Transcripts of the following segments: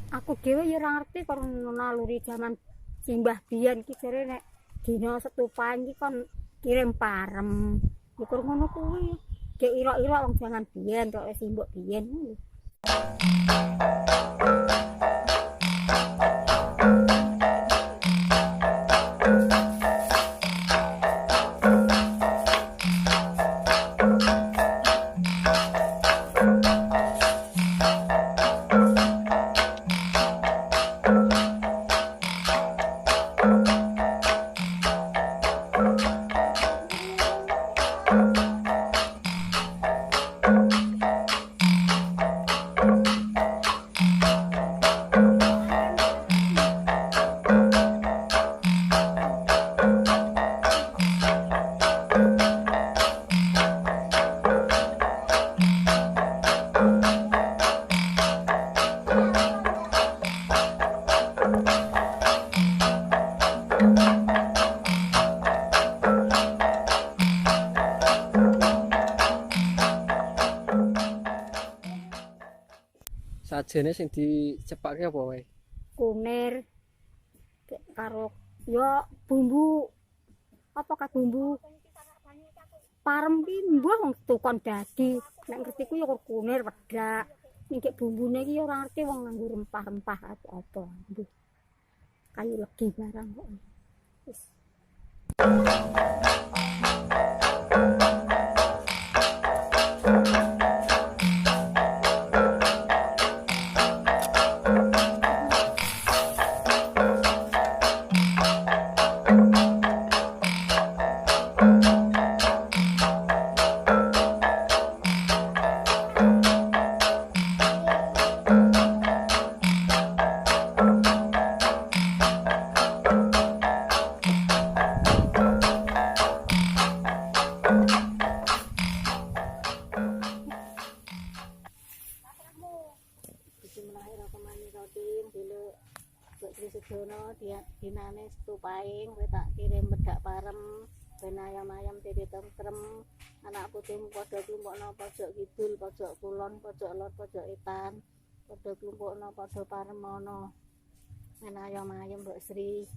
Aku dhewe ya ora ngerti karo naluri jaman simbah biyen iki jare nek dina setupan iki kon kirim parem. Ukur ngono kuwi. Dek ira-ira wong jaman biyen kok simbok biyen. Sajane sing dicepake apa wae? Kunir karo ya bumbu apa ka bumbu parem ki mbuh wong tukon dadi nek ngerti ku ya kunir wedak ning bumbune iki ora ngerti wong nganggo rempah-rempah apa-apa mbuh kayu legi barang kok wis. Sedono dia dinane stupaing kowe tak kirim bedak parem ben ayam-ayam dadi tentrem anak puting padha klumpukna pojok kidul pojok kulon pojok lor pojok etan padha klumpukna padha parem ana ben ayam-ayam Mbok Sri.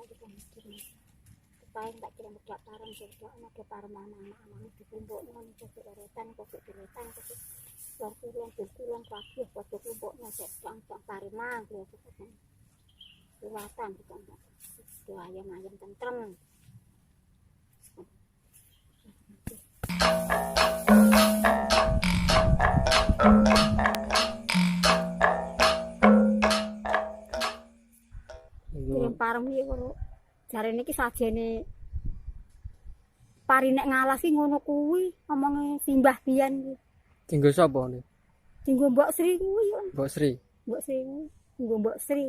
kita mikir supaya tak kira medak parang sudah ada parang anak-anak dikumpulno niku keretan kok keretan kok berkulang kabeh padha kumpulno sedang paremang lho kok kuwatan bukan ayam tentrem. Kirim parem iki karo jarene iki sajene parinek ngalas iki ngono kuwi omonge simbah biyen iki. Tinggal sapa nih? Dinggo Mbok Sri kuwi yo. Mbok Sri. Mbok Sri kuwi. Dinggo Mbok Sri.